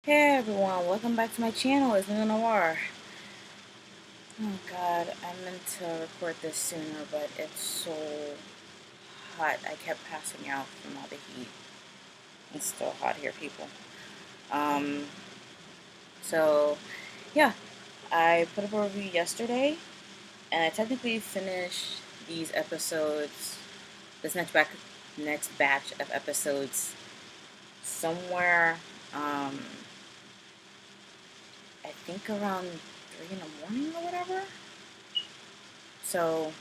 Hey everyone, welcome back to my channel. It's Nina Noir. Oh god, I meant to record this sooner, but it's so hot. I kept passing out from all the heat. It's still hot here, people. Um, so yeah, I put up a review yesterday, and I technically finished these episodes, this next batch of episodes, somewhere. Um, I think around 3 in the morning or whatever. So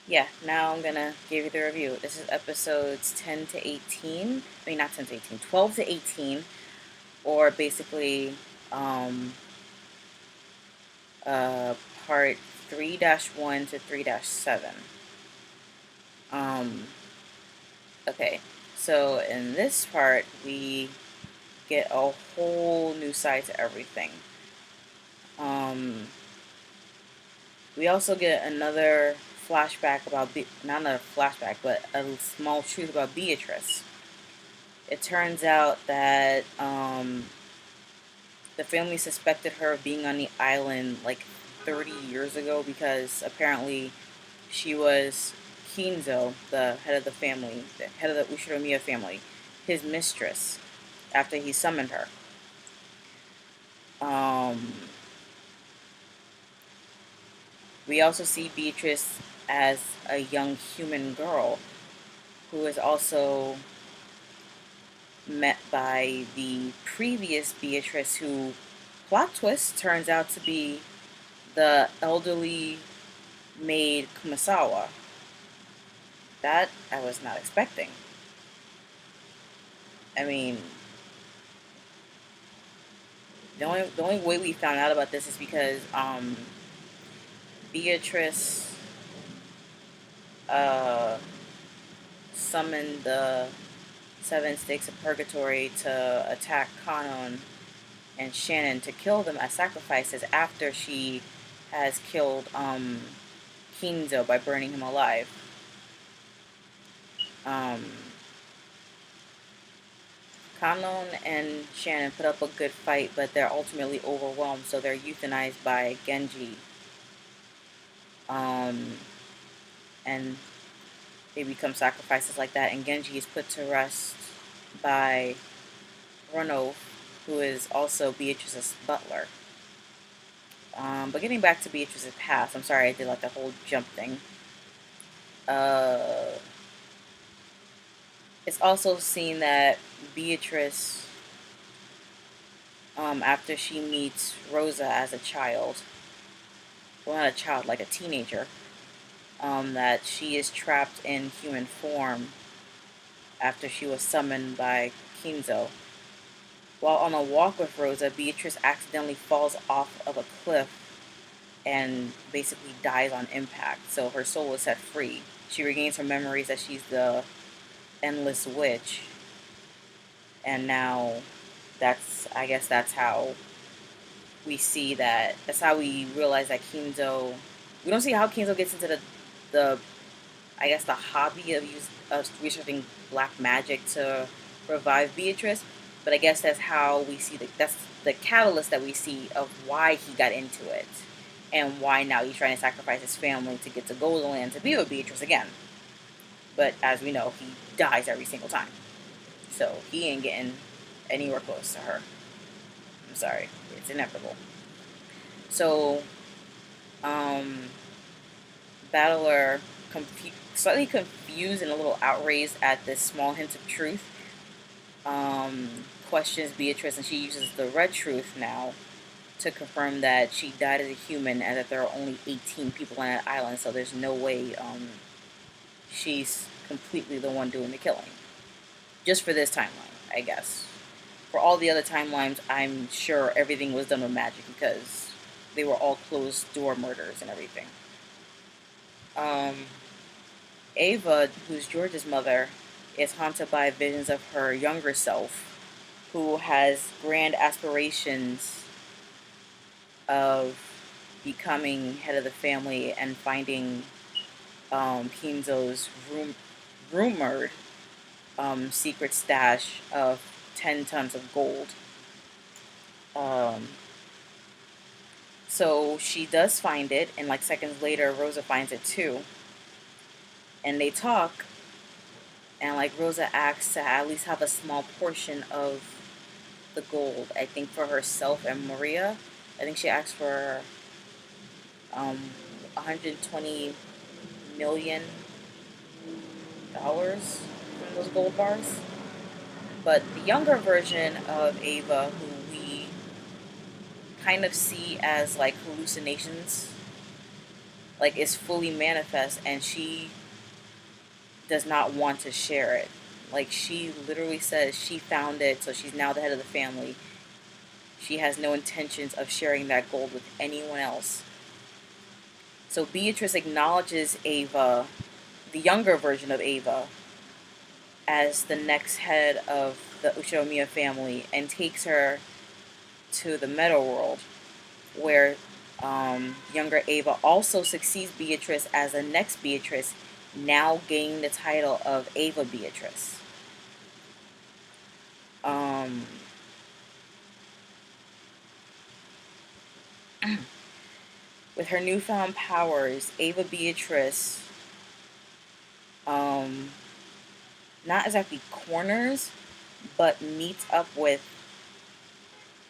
yeah, now I'm gonna give you the review. This is episodes 10 to 18. I mean, not 10 to 18, 12 to 18, or basically um, uh, part 3-1 to 3-7. Um, okay, so in this part, we get a whole new side to everything. Um, we also get another flashback about, not a flashback, but a small truth about Beatrice. It turns out that the family suspected her of being on the island like 30 years ago because apparently she was Kinzo, the head of the family, the head of the Ushiromiya family, his mistress after he summoned her. Um, we also see Beatrice as a young human girl who is also met by the previous Beatrice, who, plot twist, turns out to be the elderly maid Kumasawa. That I was not expecting. I mean, the only way we found out about this is because Beatrice uh, summoned the seven stakes of purgatory to attack Kanon and Shannon to kill them as sacrifices after she has killed Kinzo by burning him alive. Um, Kanon and Shannon put up a good fight, but they're ultimately overwhelmed, so they're euthanized by Genji. And they become sacrifices like that, and Genji is put to rest by Runo, who is also Beatrice's butler. But getting back to Beatrice's past, I'm sorry I did like the whole jump thing. Uh, it's also seen that Beatrice, after she meets Rosa as a child, well, not a child, like a teenager, that she is trapped in human form after she was summoned by Kinzo. While on a walk with Rosa, Beatrice accidentally falls off of a cliff and basically dies on impact, so her soul is set free. She regains her memories that she's the endless witch, and now I guess that's how we see that. That's how we realize that Kinzo. We don't see how Kinzo gets into the I guess the hobby of researching black magic to revive Beatrice, but I guess that's how we see that's the catalyst that we see of why he got into it, and why now he's trying to sacrifice his family to get to Golden Land to be with Beatrice again. But as we know, he dies every single time, so he ain't getting anywhere close to her. I'm sorry, it's inevitable. So, um, Battler, slightly confused and a little outraged at this small hint of truth, questions Beatrice, and she uses the red truth now to confirm that she died as a human and that there are only 18 people on that island, so there's no way she's completely the one doing the killing. Just for this timeline, I guess. For all the other timelines, I'm sure everything was done with magic because they were all closed door murders and everything. Um, Ava, who's George's mother, is haunted by visions of her younger self, who has grand aspirations of becoming head of the family and finding Kinzo's rumored secret stash of 10 tons of gold. Um, so she does find it, and like seconds later, Rosa finds it too. And they talk, and like Rosa asks to at least have a small portion of the gold. I think for herself and Maria. I think she asked for 120 million dollars from those gold bars. But the younger version of Ava, who we kind of see as like hallucinations, like is fully manifest, and she does not want to share it. Like she literally says she found it, so she's now the head of the family. She has no intentions of sharing that gold with anyone else. So Beatrice acknowledges Ava, the younger version of Ava, as the next head of the Uchinomiya family, and takes her to the Meadow World, where younger Ava also succeeds Beatrice as the next Beatrice, now gaining the title of Ava Beatrice. With her newfound powers, Ava Beatrice, not exactly corners, but meets up with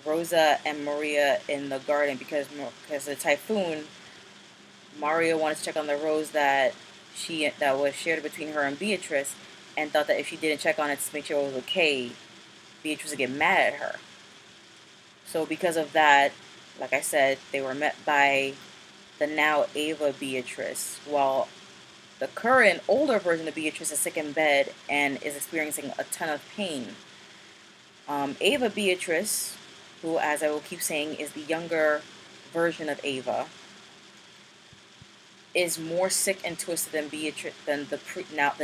Rosa and Maria in the garden because the typhoon. Maria wanted to check on the rose that was shared between her and Beatrice, and thought that if she didn't check on it to make sure it was okay, Beatrice would get mad at her. So because of that, like I said, they were met by the now Ava Beatrice, while the current older version of Beatrice is sick in bed and is experiencing a ton of pain. Ava Beatrice, who, as I will keep saying, is the younger version of Ava, is more sick and twisted than Beatrice than the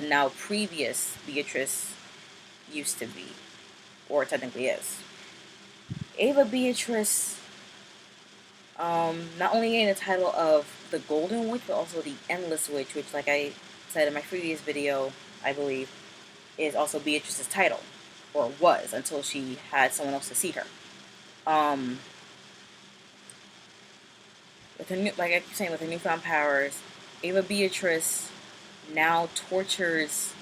now previous Beatrice used to be, or technically is. Ava Beatrice not only gained the title of the Golden Witch, but also the Endless Witch, which, like I said in my previous video, I believe, is also Beatrice's title, or was, until she had someone else succeed her. With her like I keep saying, with her newfound powers, Ava Beatrice now tortures,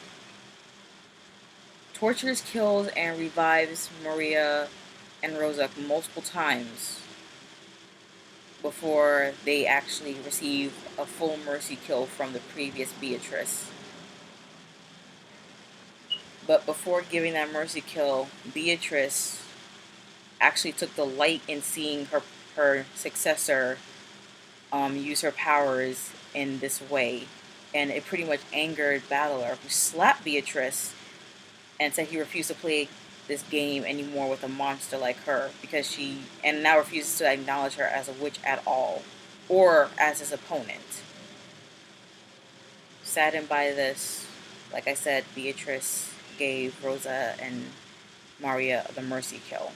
kills, and revives Maria and Rosa multiple times before they actually receive a full mercy kill from the previous Beatrice. But before giving that mercy kill, Beatrice actually took delight in seeing her successor use her powers in this way. And it pretty much angered Battler, who slapped Beatrice and said he refused to play this game anymore with a monster like her, because she now refuses to acknowledge her as a witch at all, or as his opponent. Saddened by this, like I said, Beatrice gave Rosa and Maria the mercy kill.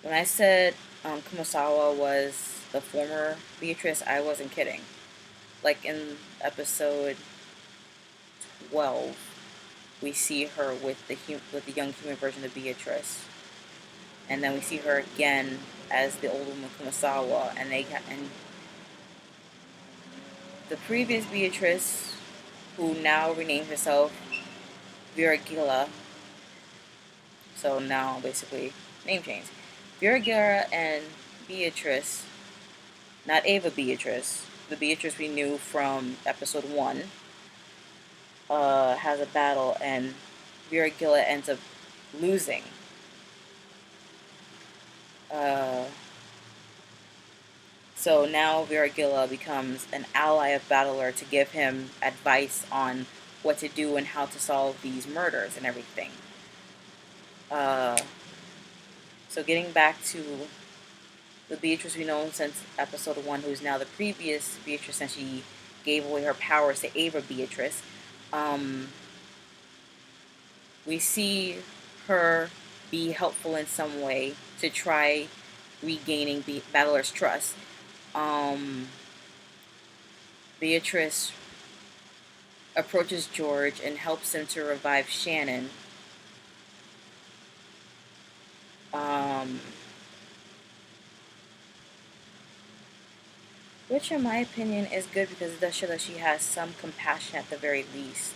When I said Kumasawa was the former Beatrice, I wasn't kidding. Like in episode 12, we see her with the young human version of Beatrice, and then we see her again as the old woman Kumasawa, and the previous Beatrice, who now renamed herself Viragila. So now basically name change. Viragila and Beatrice, not Ava Beatrice, the Beatrice we knew from episode 1, has a battle, and Viragila ends up losing. So now Viragila becomes an ally of Battler to give him advice on what to do and how to solve these murders and everything. So getting back to the Beatrice we know since episode 1, who's now the previous Beatrice since she gave away her powers to Ava Beatrice, we see her be helpful in some way to try regaining Battler's trust. Beatrice approaches George and helps him to revive Shannon. Um, which, in my opinion, is good because it does show that she has some compassion at the very least.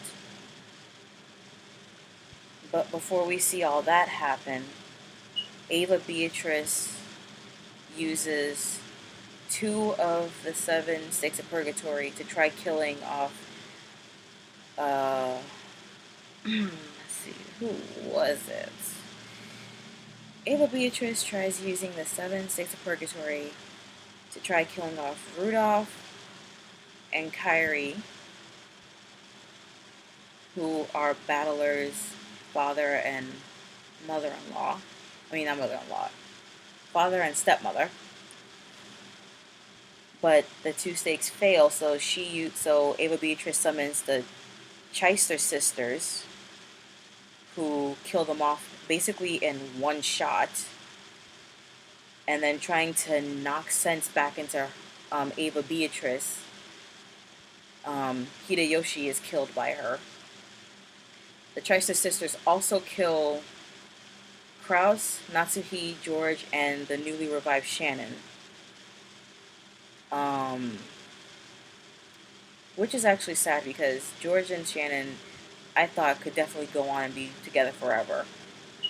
But before we see all that happen, Ava Beatrice uses two of the 7 sticks of purgatory to try killing off. Let's see, who was it? Ava Beatrice tries using the 7 sticks of purgatory to try killing off Rudolph and Kyrie, who are Battler's father and mother-in-law. I mean, not mother-in-law, father and stepmother. But the 2 stakes fail, so Ava Beatrice summons the Cheister sisters, who kill them off basically in one shot, and then trying to knock sense back into Ava Beatrice. Hideyoshi is killed by her. The Cheister sisters also kill Kraus, Natsuhi, George, and the newly revived Shannon. Which is actually sad because George and Shannon, I thought, could definitely go on and be together forever.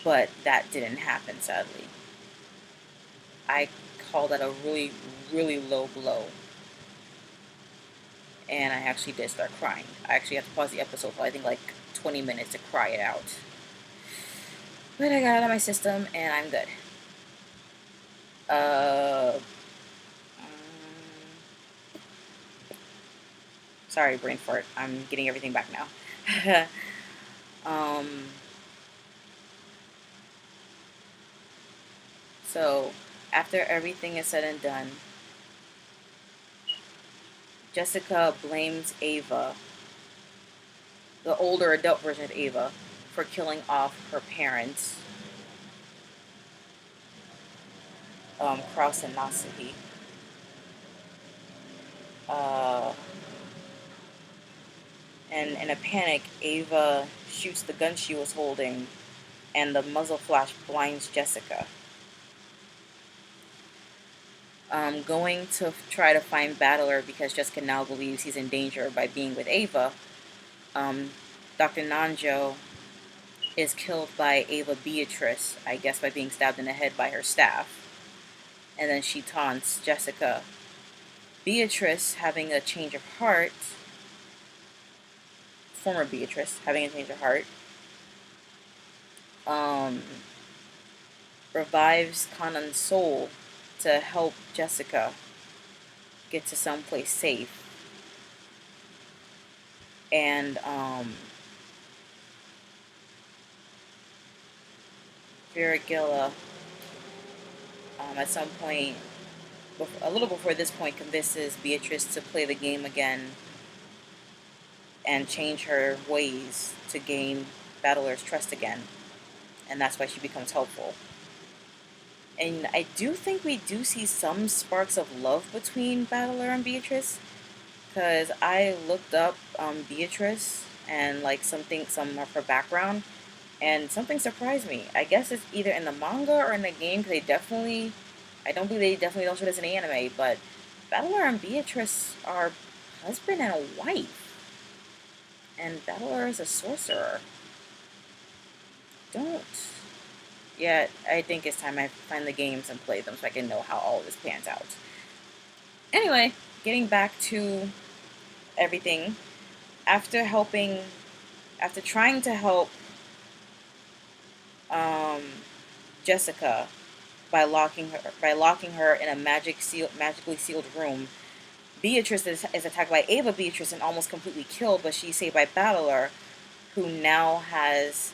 But that didn't happen, sadly. I call that a really, really low blow. And I actually did start crying. I actually had to pause the episode for I think like 20 minutes to cry it out. But I got it out of my system and I'm good. Sorry, brain fart. I'm getting everything back now. So, after everything is said and done, Jessica blames Ava, the older adult version of Ava, for killing off her parents, Kraus and Natsuhi. And in a panic, Ava shoots the gun she was holding, and the muzzle flash blinds Jessica. Going to try to find Battler because Jessica now believes he's in danger by being with Ava. Dr. Nanjo is killed by Ava Beatrice, I guess by being stabbed in the head by her staff. And then she taunts Jessica. Beatrice, having a change of heart, former Beatrice, having a change of heart, revives Kanan's soul to help Jessica get to someplace safe. And Viragilla, at some point, a little before this point, convinces Beatrice to play the game again and change her ways to gain Battler's trust again. And that's why she becomes helpful. And I do think we do see some sparks of love between Battler and Beatrice, because I looked up Beatrice and like some of her background, and something surprised me. I guess it's either in the manga or in the game, because I don't believe they definitely don't show this in the anime, but Battler and Beatrice are husband and a wife. And Battler is a sorcerer. Yeah, I think it's time I find the games and play them so I can know how all this pans out. Anyway, getting back to everything. After trying to help Jessica by locking her in a magically sealed room, Beatrice is attacked by Ava Beatrice and almost completely killed, but she's saved by Battler, who now has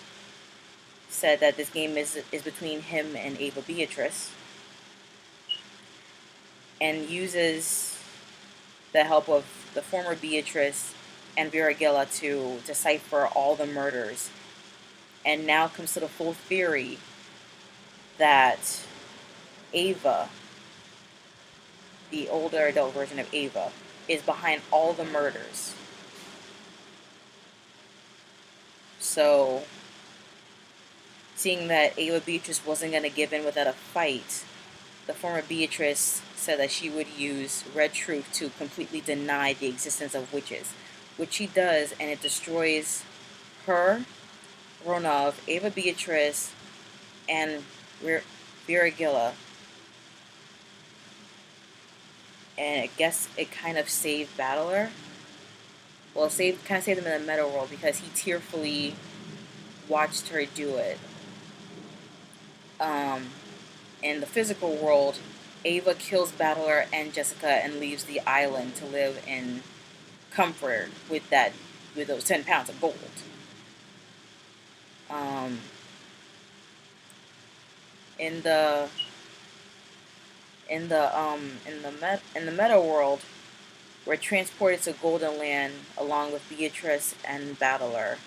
said that this game is between him and Ava Beatrice, and uses the help of the former Beatrice and Viragilla to decipher all the murders, and now comes to the full theory that Ava, the older adult version of Ava, is behind all the murders. So, seeing that Ava Beatrice wasn't going to give in without a fight, the former Beatrice said that she would use Red Truth to completely deny the existence of witches, which she does, and it destroys her, Ronov, Ava Beatrice, and Viragilla. And I guess it kind of saved Battler. Well, it kind of saved him in the meta world because he tearfully watched her do it. In the physical world, Ava kills Battler and Jessica and leaves the island to live in comfort with those 10 pounds of gold. In the meta world, we're transported to Golden Land along with Beatrice and Battler,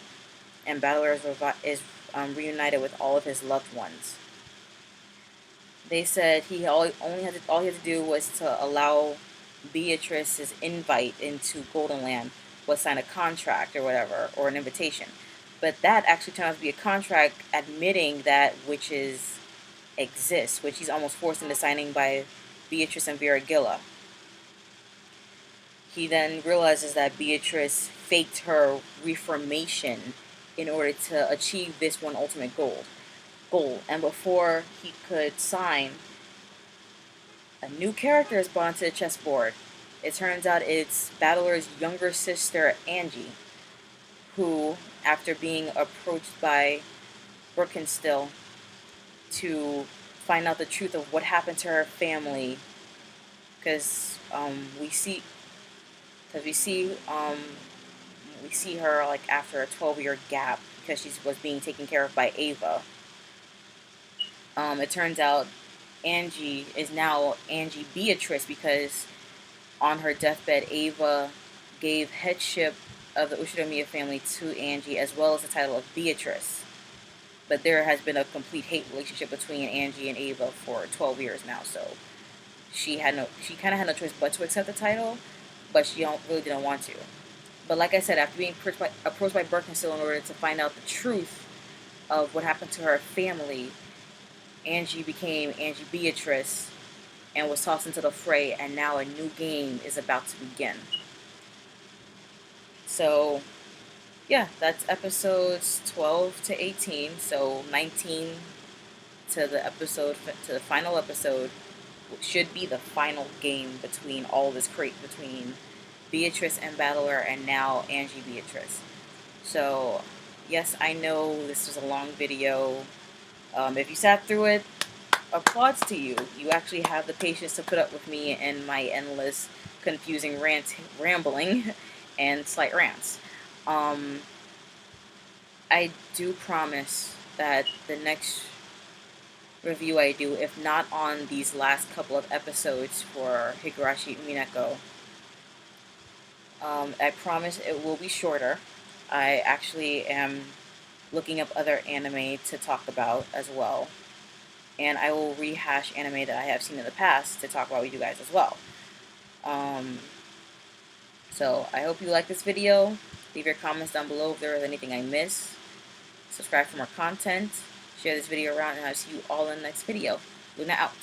and Battler is reunited with all of his loved ones. They said all he had to do was to allow Beatrice's invite into Golden Land, was sign a contract or whatever, or an invitation. But that actually turned out to be a contract admitting that witches exist, which he's almost forced into signing by Beatrice and Viragilla. He then realizes that Beatrice faked her reformation in order to achieve this one ultimate goal. And before he could sign, a new character is brought to the chessboard. It turns out it's Battler's younger sister, Angie, who, after being approached by Birkenstill to find out the truth of what happened to her family, because we see her like after a 12-year gap because she was being taken care of by Ava. It turns out Angie is now Angie Beatrice because on her deathbed, Ava gave headship of the Ushinomiya family to Angie as well as the title of Beatrice. But there has been a complete hate relationship between Angie and Ava for 12 years now, so she kind of had no choice but to accept the title, but she really didn't want to. But like I said, after being approached by Birkenstill in order to find out the truth of what happened to her family, Angie became Angie Beatrice and was tossed into the fray, and now a new game is about to begin. So, yeah, that's episodes 12 to 18. So 19 to the final episode should be the final game between between Beatrice and Battler, and now Angie Beatrice. So, yes, I know this was a long video. If you sat through it, applause to you. You actually have the patience to put up with me and my endless, confusing rambling, and slight rants. I do promise that the next review I do, if not on these last couple of episodes for Higurashi Umineko, I promise it will be shorter. I actually am looking up other anime to talk about as well. And I will rehash anime that I have seen in the past to talk about with you guys as well. So I hope you like this video. Leave your comments down below if there is anything I missed. Subscribe for more content. Share this video around, and I'll see you all in the next video. Luna out.